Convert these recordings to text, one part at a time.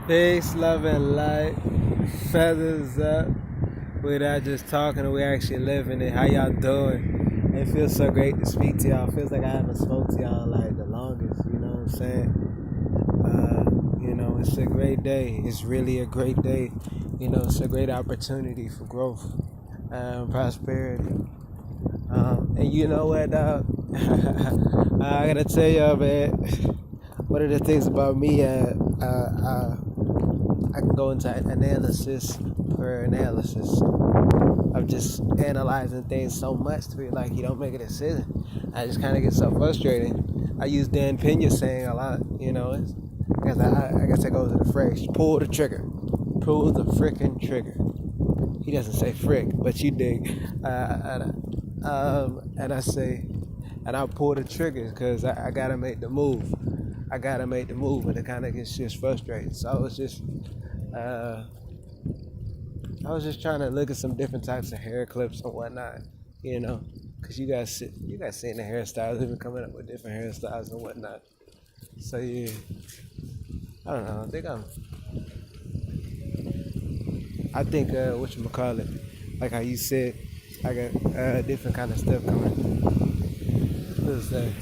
Peace, love, and light. Feathers up. We're not just talking, we're actually living it. How y'all doing? It feels so great to speak to y'all. It feels like I haven't spoke to y'all like the longest, you know what I'm saying? It's a great day. It's really a great day. It's a great opportunity for growth and prosperity. And you know what, I gotta tell y'all, man, one of the things about me, I can go into analysis of just analyzing things so much to be like you don't make a decision. I just kind of get so frustrated. I use Dan Pena's saying a lot, I guess that goes to the phrase, pull the trigger. Pull the frickin' trigger. He doesn't say frick, but you dig. And I say, and I'll pull the trigger because I gotta make the move. And it kind of gets just frustrated. So I was just trying to look at some different types of hair clips and whatnot, because you guys seen the hairstyles, they've been coming up with different hairstyles and whatnot. So yeah, I don't know. I think whatchamacallit, like how you said, I got different kind of stuff coming. What's that?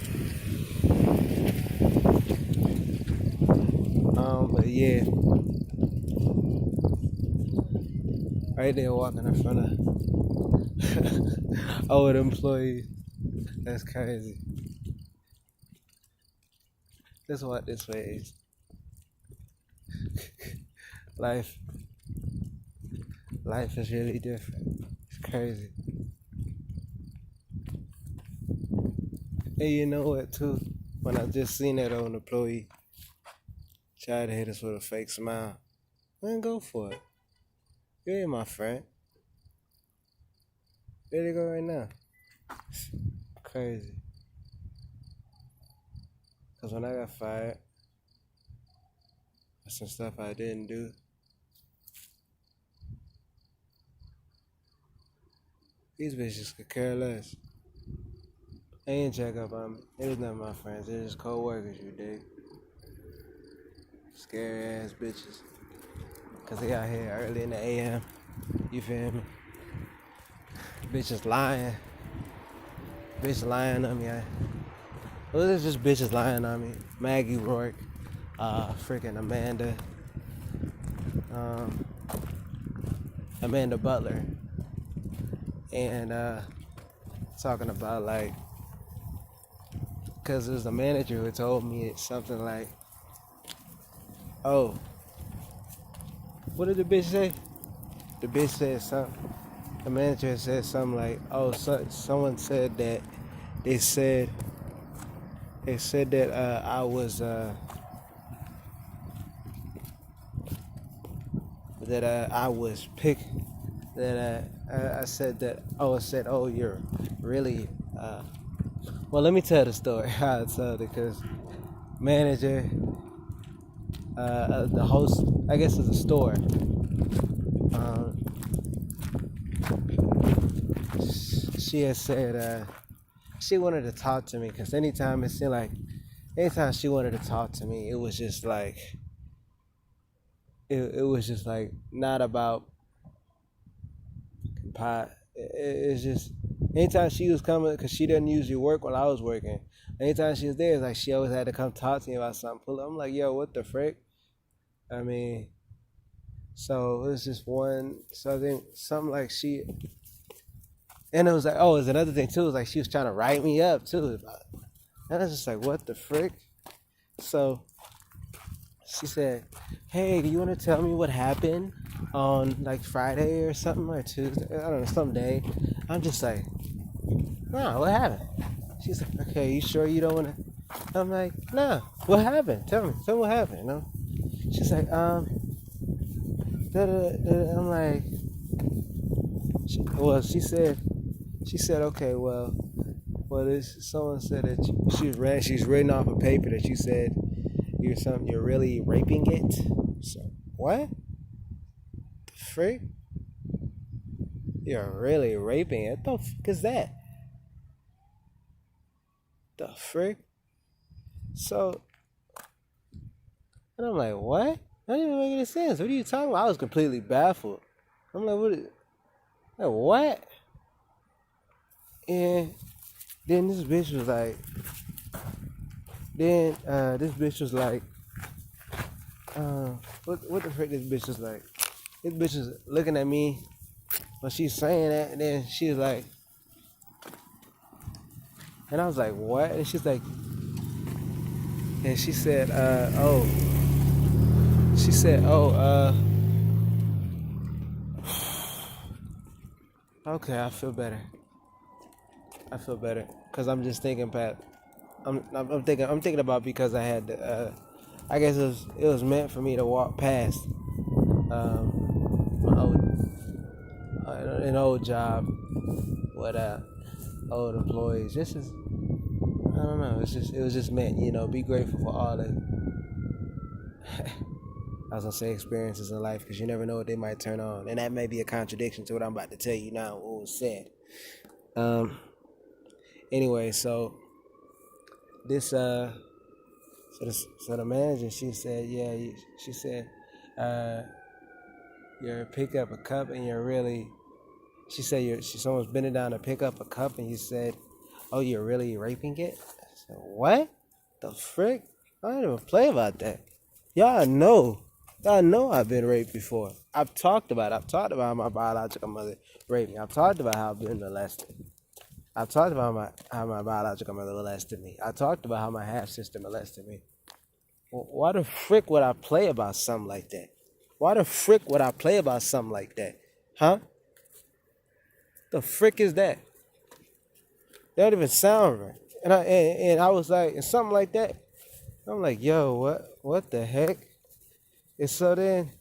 But yeah, right there walking in front of old employees. That's crazy. Just walk this way. Life is really different. It's crazy. And you know what too? When I just seen that old employee try to hit us with a fake smile, then go for it. You ain't my friend. There you go right now. Crazy. Cause when I got fired for some stuff I didn't do, these bitches could care less. They ain't check up on me. It was not my friends. They're just co-workers, you dig? Scary ass bitches. Cause they out here early in the AM. You feel me? Bitches lying. Bitch lying on me. Well, it's just bitches lying on me. Maggie Rourke. Freaking Amanda Butler. And talking about like, because there's a manager who told me it's something like, oh, what did the bitch say? The bitch said something. The manager said something like, oh, someone said that they said that I was picked. That I said that. Oh, I said, oh, you're really. Well, let me tell the story how I told it, because manager, the host, I guess it's a store. She had said she wanted to talk to me, because anytime she wanted to talk to me, it was just like not about pot. It's just anytime she was coming, because she didn't usually work when I was working. Anytime she was there, it's like she always had to come talk to me about something. I'm like, yo, what the frick? I mean, so it was just one. So I think something like she. And it was like, oh, it's another thing too. It was like she was trying to write me up too. And I was just like, what the frick? So she said, hey, do you want to tell me what happened on like Friday or something, or Tuesday? I don't know, some day. I'm just like, nah, what happened? She's like, okay, you sure you don't want to? I'm like, nah, what happened? Tell me what happened, She's like, I'm like, she said, okay, well, someone said that she's written off a paper that you said you're really raping it. So, what? The frick? You're really raping it? What the fuck is that? The frick? So, and I'm like, what? That didn't even make any sense. What are you talking about? I was completely baffled. I'm like, what? And then this bitch was like, what the frick this bitch was like? This bitch was looking at me when she's saying that, and then she was like, and I was like, what? And she's like, and she said, okay, I feel better. Cause I'm just thinking, Pat. I'm thinking about because I had, I guess it was meant for me to walk past, my an old job with old employees. This is, I don't know. It was just meant, be grateful for all the I was gonna say experiences in life because you never know what they might turn on, and that may be a contradiction to what I'm about to tell you now. What was said. Anyway, so this so the manager, she said, she said, you pick up a cup and you're really, she said someone's bending down to pick up a cup and you said, oh, you're really raping it. I said, what the frick? I don't even play about that. Y'all know I've been raped before. I've talked about how my biological mother raped me. I've talked about how I've been molested. I've talked about how my biological mother molested me. I talked about how my half-sister molested me. Well, why the frick would I play about something like that? Why the frick would I play about something like that? Huh? The frick is that? That don't even sound right. And I was like, and something like that. I'm like, yo, what the heck? And so then,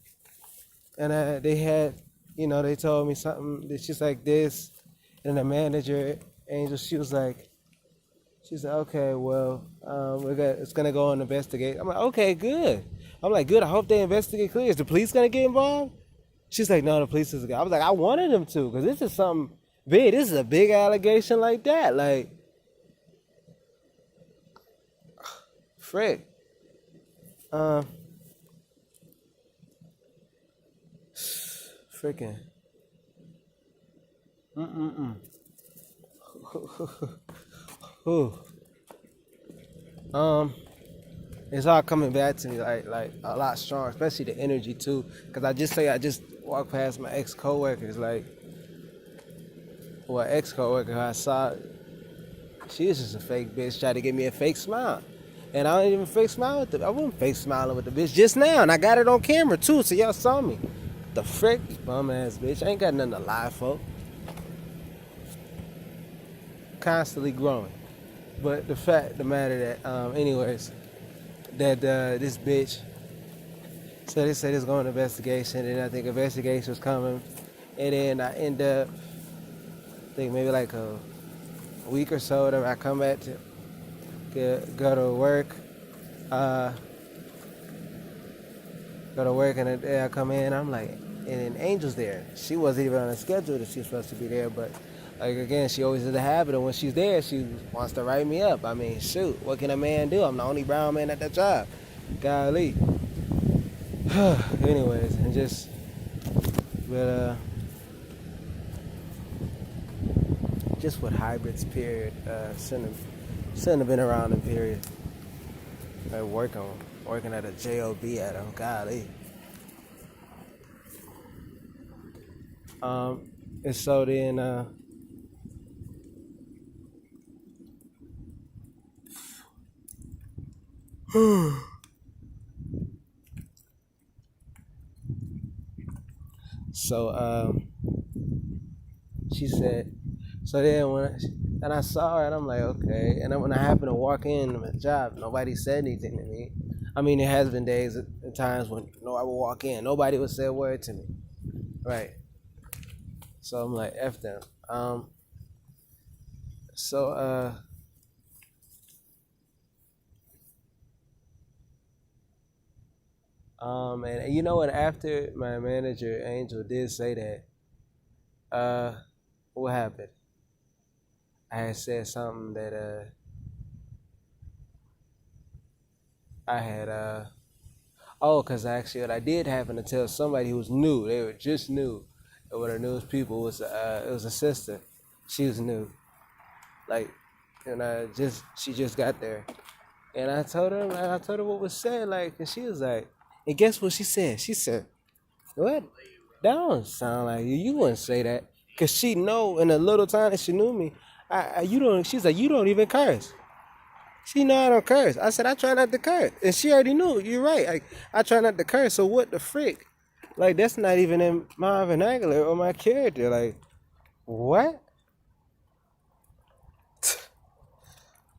and they had, they told me something that's just like this. And the manager, Angel, she was like, okay, well, it's gonna go and investigate. I'm like, okay, good. I'm like, good. I hope they investigate clear. Is the police gonna get involved? She's like, no, the police is. I was like, I wanted them to, because this is something big. This is a big allegation like that. Like, frick. Freaking. It's all coming back to me like a lot stronger, especially the energy too. Cause I just walked past my ex coworkers, ex coworker who I saw. She was just a fake bitch, tried to give me a fake smile. And I don't even fake smile with I wasn't fake smiling with the bitch just now, and I got it on camera too, so y'all saw me. The frick, bum ass bitch. I ain't got nothing to lie for. Constantly growing. But the fact of the matter that, anyways, that this bitch, so they said it's going to investigation, and I think investigation was coming, and then I end up, I think maybe like a week or so, I come back to go to work, and the day I come in, I'm like, and then Angel's there. She wasn't even on a schedule that she was supposed to be there, but like again, she always has a habit of when she's there, she wants to write me up. I mean, shoot, what can a man do? I'm the only brown man at that job. Golly. Anyways, and just, but just with hybrids, period. Shouldn't have been around in period. Like working at a job at them. Golly. And so then, so she said, so then and I saw her and I'm like, okay. And then when I happened to walk in my job, nobody said anything to me. I mean, there has been days and times when I would walk in, nobody would say a word to me, right? So I'm like, F them. And you know what? After my manager Angel did say that, what happened? I had said something that I had Oh, because actually, what I did happen to tell somebody who was new, they were just new, and one of the newest people was it was a sister. She was new, like, and she just got there, and I told her what was said, like, and she was like, and guess what she said? She said, "What? That don't sound like you. You wouldn't say that." Cause she know in a little time that she knew me, you don't. She's like, you don't even curse. She know I don't curse. I said I try not to curse, and she already knew. You're right. I try not to curse. So what the frick? Like that's not even in my vernacular or my character. Like what?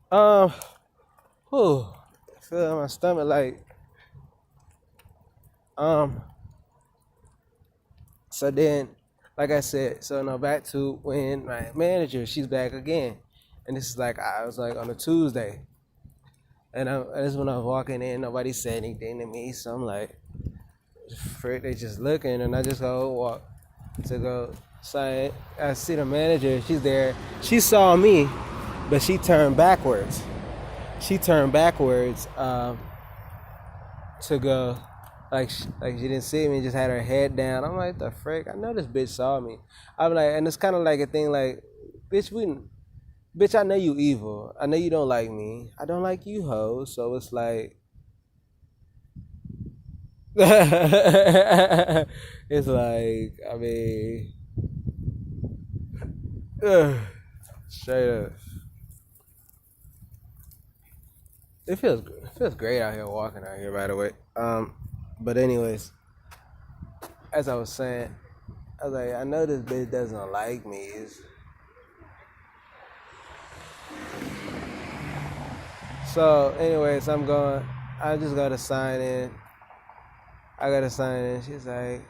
Um. Whew. I feel my stomach like um. So then, like I said, so now back to when my manager, she's back again, and this is like I was like on a Tuesday, and this is when I was walking in, nobody said anything to me, so I'm like, frick, they just looking, and I just go walk to go sign. I see the manager, she's there. She saw me, but she turned backwards. She turned backwards to go. Like she didn't see me, just had her head down. I'm like, the frick? I know this bitch saw me. I'm like, and it's kind of like a thing, like, bitch, I know you evil. I know you don't like me. I don't like you, ho. So it's like, it's like, I mean, straight up. It feels great out here walking out here, by the way. But anyways, as I was saying, I was like, I know this bitch doesn't like me. So, anyways, I just got to sign in. I got to sign in. She's like,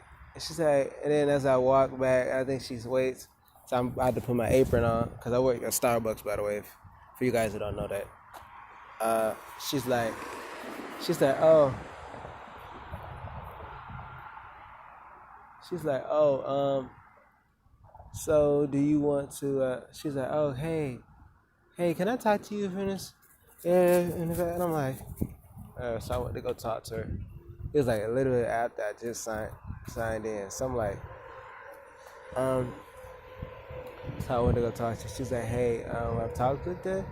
and then as I walk back, I think she waits. So I had to put my apron on because I work at Starbucks, by the way, for you guys who don't know that. She's like, oh, so do you want to, she's like, oh, hey, can I talk to you for this? Yeah, and I'm like, so I went to go talk to her. It was like a little bit after I just signed in. So I'm like, so I went to go talk to her. She's like, hey, I've talked with the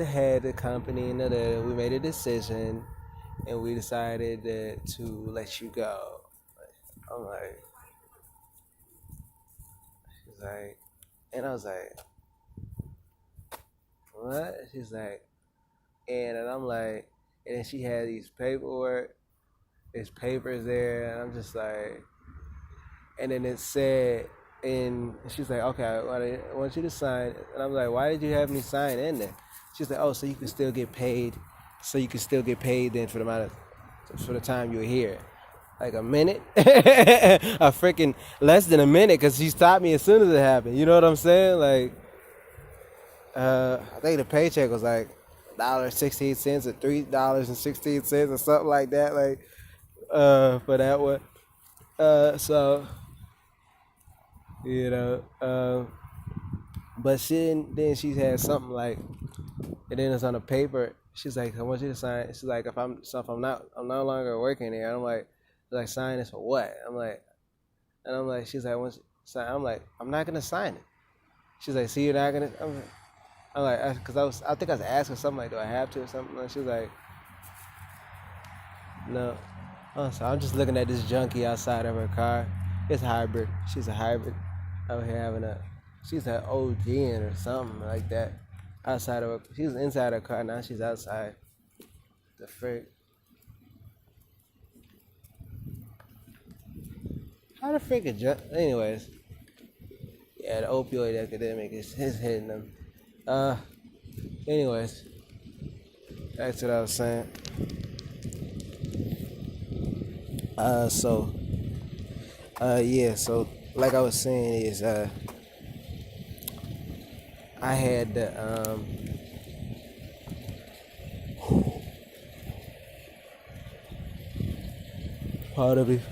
head of the company, and we made a decision, and we decided to let you go. I'm like, she's like, and I was like, what? She's like, and I'm like, and then she had these papers there, and I'm just like, and then it said, and she's like, okay, I want you to sign, and I'm like, why did you have me sign in there? She's like, oh, so you can still get paid, then for the time you were here. Like a minute, a freaking less than a minute, because she stopped me as soon as it happened. You know what I'm saying? Like, I think the paycheck was like $1.16 or $3.16 or something like that. Like, for that one. So, you know, but then she had something like, and then it's on the paper. She's like, I want you to sign. She's like, I'm no longer working there. I'm like, sign this for what? I'm like, she's like, I want you to sign. I'm like, I'm not gonna sign it. She's like, see, you're not gonna. I'm like, because I think I was asking something like, do I have to or something? And she's like, no. Oh, so I'm just looking at this junkie outside of her car. It's hybrid. She's a hybrid. Out here she's an OGN or something like that. She was inside her car, now she's outside. The frick. How the frick anyways. Yeah, the opioid epidemic is hitting them. Anyways. That's what I was saying. So like I was saying is I had the part of it.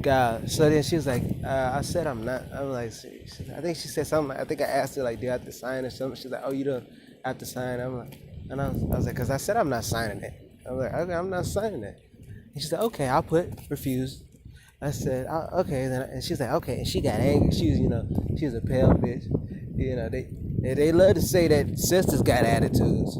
God. So then she was like, I said I'm not. I'm like, I think she said something. I think I asked her like, do I have to sign or something? She's like, oh, you don't. After signing, I'm like, and I was like, because I said I'm not signing it. I was like, okay, I'm not signing it. And she said, okay, I'll put refused. I said, okay. Then, and she's like, okay. And she got angry. She was, she was a pale bitch. They love to say that sisters got attitudes.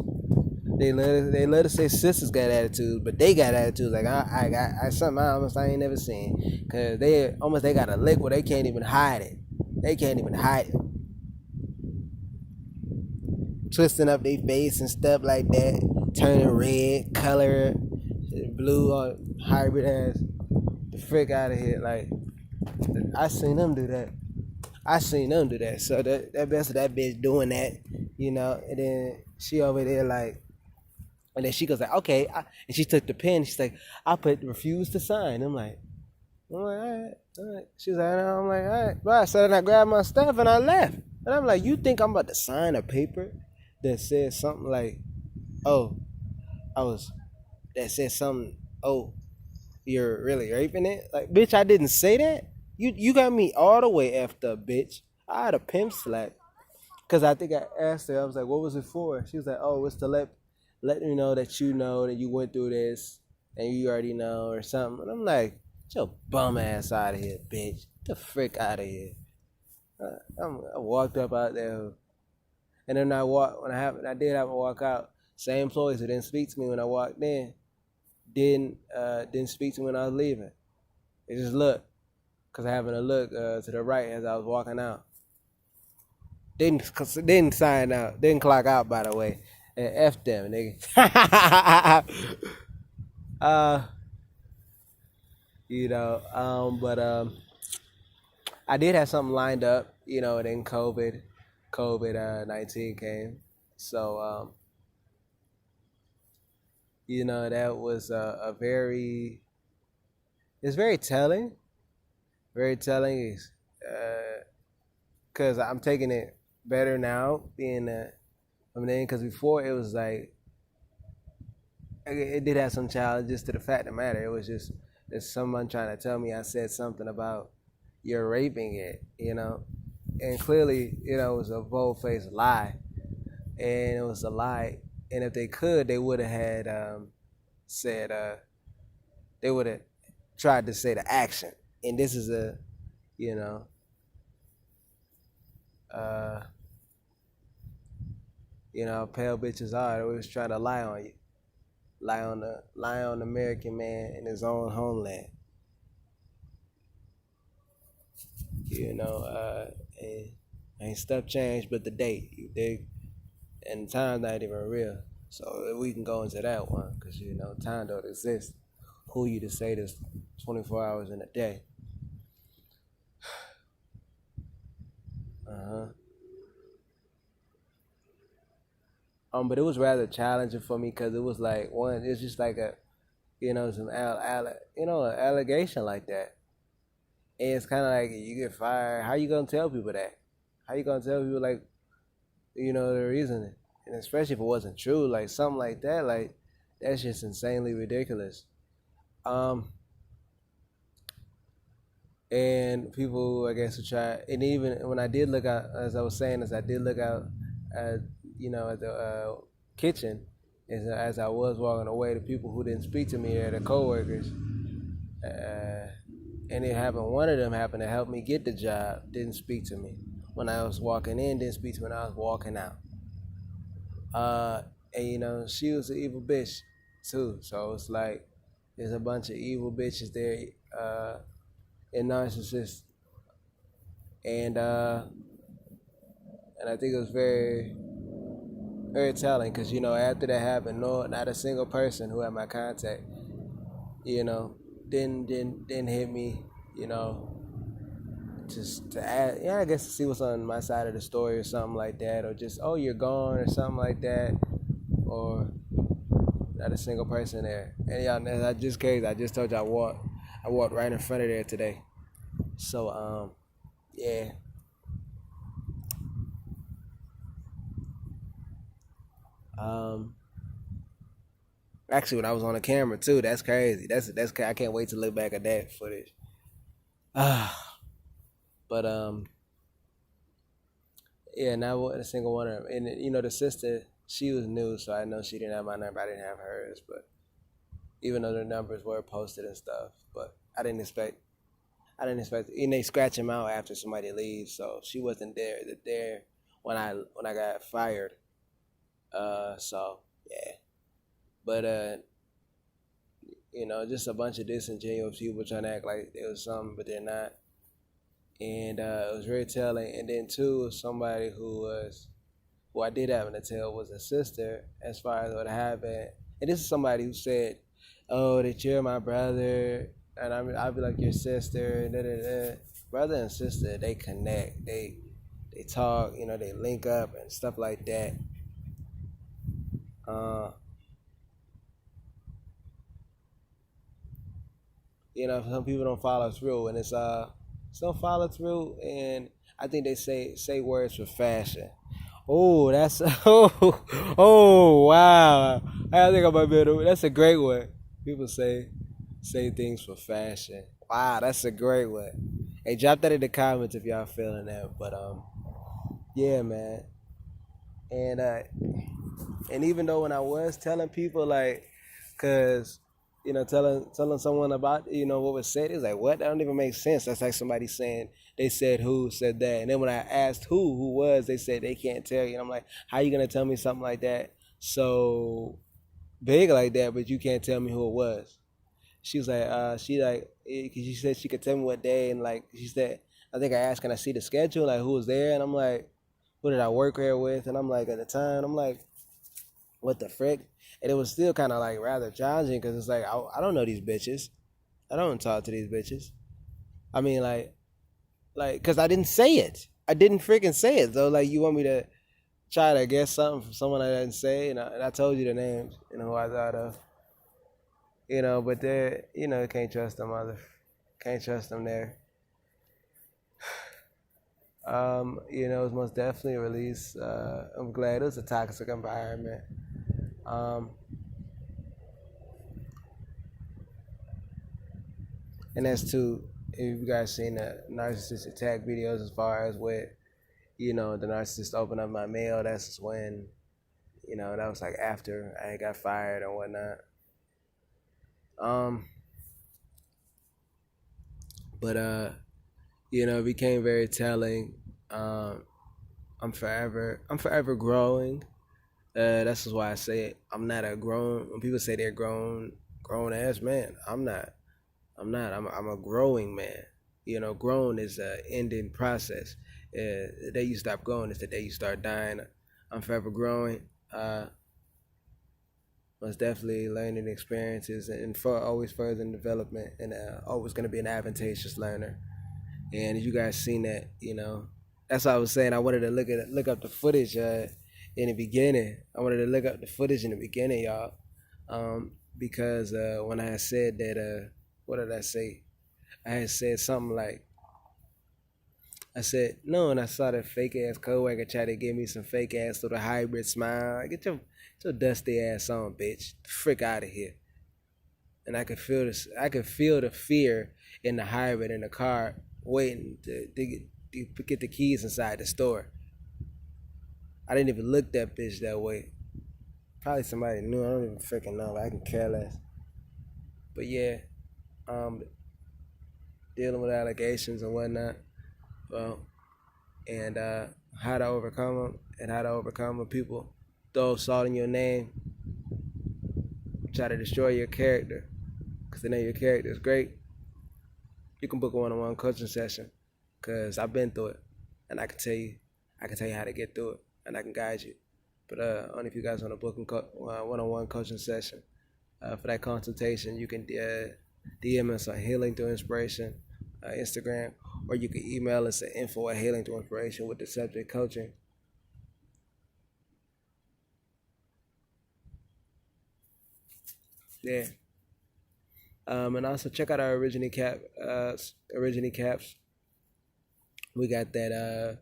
They love to say sisters got attitudes, but they got attitudes like I something I ain't never seen. Cause they got a lick where they can't even hide it. They can't even hide it. Twisting up their face and stuff like that, turning red, color, blue or hybrid ass. The frick out of here. Like I seen them do that. So that best of that bitch doing that, and then she over there like, and then she goes like, okay, and she took the pen. She's like, I put refuse to sign. I'm like, all right. She's like, I'm like, all right, bye. So then I grabbed my stuff and I left. And I'm like, you think I'm about to sign a paper that says something like, oh, I was, that says something, oh, you're really raping it? Like, bitch, I didn't say that. You got me all the way effed up, bitch. I had a pimp slap. Cause I think I asked her, I was like, what was it for? She was like, oh, it's to let me know that you went through this and you already know or something. And I'm like, get your bum ass out of here, bitch. Get the frick out of here. I walked up out there, and then I did have to walk out. Same employees who didn't speak to me when I walked in didn't speak to me when I was leaving. They just looked, cause I happened to look to the right as I was walking out. Didn't sign out, didn't clock out, by the way. And F them, nigga. uh, but I did have something lined up, and then COVID 19 came. So that was it's very telling, because I'm taking it better now being because before it was like it did have some challenges. To the fact of the matter, it was just there's someone trying to tell me I said something about you're raping it, and clearly, it was a bold-faced lie, and it was a lie. And if they could, they would have had said they would have tried to say the action. And this is you know, uh, pale bitches are. They always trying to lie on you, lie on the American man in his own homeland. And ain't stuff changed but the date. You dig? And time's not even real. So we can go into that one because time don't exist. Who you to say this 24 hours in a day? But it was rather challenging for me because it was like it's just like a, some an allegation like that, and it's kind of like you get fired. How you gonna tell people that? How you gonna tell people like, the reason? And especially if it wasn't true, like something like that, like that's just insanely ridiculous. And people, I guess, would try. And even when I did look out, as I was saying, as I did look out, at, at the kitchen, as I was walking away, the people who didn't speak to me are the coworkers. And it happened. One of them happened to help me get the job. Didn't speak to me when I was walking in. Didn't speak to me when I was walking out. And she was an evil bitch too. So it's like there's a bunch of evil bitches there, and narcissists, and I think it was very, very telling because after that happened, no, not a single person who had my contact, didn't hit me, just to add, I guess to see what's on my side of the story or something like that, or just, oh, you're gone or something like that, or not a single person there. And I just crazy. I just told you I walked right in front of there today. So yeah. Actually, when I was on the camera too, that's crazy. That's I can't wait to look back at that footage. But yeah, not a single one of them. And the sister, she was new, so I know she didn't have my number. I didn't have hers, but even though the numbers were posted and stuff, but I didn't expect, and they scratch them out after somebody leaves, so she wasn't there when I got fired. So yeah, but just a bunch of disingenuous people trying to act like there was something, but they're not. And it was very telling. And then two, somebody who I did happen to tell was a sister, as far as what happened. And this is somebody who said, "Oh, that you're my brother," and I'll be like your sister. Da, da, da. Brother and sister, they connect. They talk. They link up and stuff like that. Uh, some people don't follow through, and don't follow through, and I think they say words for fashion. Oh, that's oh wow! I think I might be able to, that's a great one. People say things for fashion. Wow, that's a great one. Hey, drop that in the comments if y'all feeling that. But yeah, man. And even though when I was telling people like, cause telling someone about what was said, it's like what, that don't even make sense. That's like somebody saying they said who said that, and then when I asked who was, they said they can't tell you. And I'm like, how you gonna tell me something like that so big like that, but you can't tell me who it was? She was like, cause she said she could tell me what day, and like she said, I think I asked, can I see the schedule, like who was there, and I'm like, who did I work here with, and I'm like at the time, I'm like, what the frick? And it was still kind of like rather challenging because it's like I don't know these bitches. I don't talk to these bitches. I mean, because I didn't say it. I didn't freaking say it though. Like you want me to try to guess something from someone I didn't say, and I told you the names, who I thought of, but they're, can't trust them can't trust them there. It was most definitely a release. I'm glad it was a toxic environment. Um, and that's too, if you guys seen the narcissist attack videos, as far as what, the narcissist opened up my mail, that's when, that was like after I got fired and whatnot. Um, but it became very telling. Um, I'm forever growing. That's just why I say it. I'm not a grown. When people say they're grown ass man, I'm not. I'm not. I'm a growing man. Grown is a ending process. The day you stop growing is the day you start dying. I'm forever growing. Most definitely learning experiences and for always further in development, and always going to be an advantageous learner. And you guys seen that, that's what I was saying. I wanted to look up the footage in the beginning. I wanted to look up the footage in the beginning, y'all, because when I had said that, what did I say? I had said something like, I said no, and I saw that fake ass coworker try to give me some fake ass little hybrid smile. Get your dusty ass on, bitch. The frick out of here. And I could feel this. I could feel the fear in the hybrid in the car, waiting to get the keys inside the store. I didn't even look that bitch that way. Probably somebody knew. I don't even freaking know. I can care less. But yeah, um, dealing with allegations and whatnot. Well, and how to overcome them, and how to overcome when people throw salt in your name, try to destroy your character, because they know your character is great. You can book a one-on-one coaching session, because I've been through it, and I can tell you how to get through it, and I can guide you. But only if you guys want to book a one-on-one coaching session. For that consultation, you can DM us on Healing Through Inspiration, Instagram, or you can email us at info@healingthroughinspiration with the subject coaching. Yeah. And also check out our Originally Caps. We got that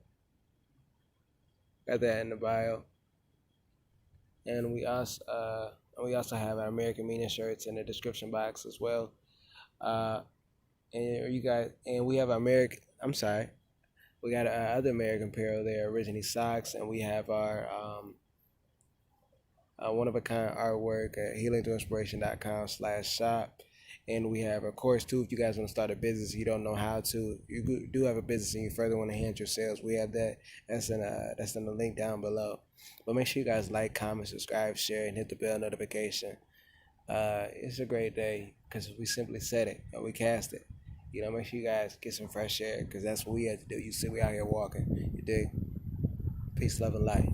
in the bio, and we also have our American Meaning shirts in the description box as well. Uh, and you guys, and we have American. I'm sorry, we got our other American apparel there, Originally Socks, and we have our one-of-a-kind artwork at healingthroughinspiration.com/shop. And we have a course too. If you guys want to start a business, you don't know how to, you do have a business and you further want to enhance your sales, we have that. That's in the link down below. But make sure you guys like, comment, subscribe, share, and hit the bell notification. It's a great day because we simply said it and we cast it. Make sure you guys get some fresh air because that's what we had to do. You see, we out here walking. You dig? Peace, love, and light.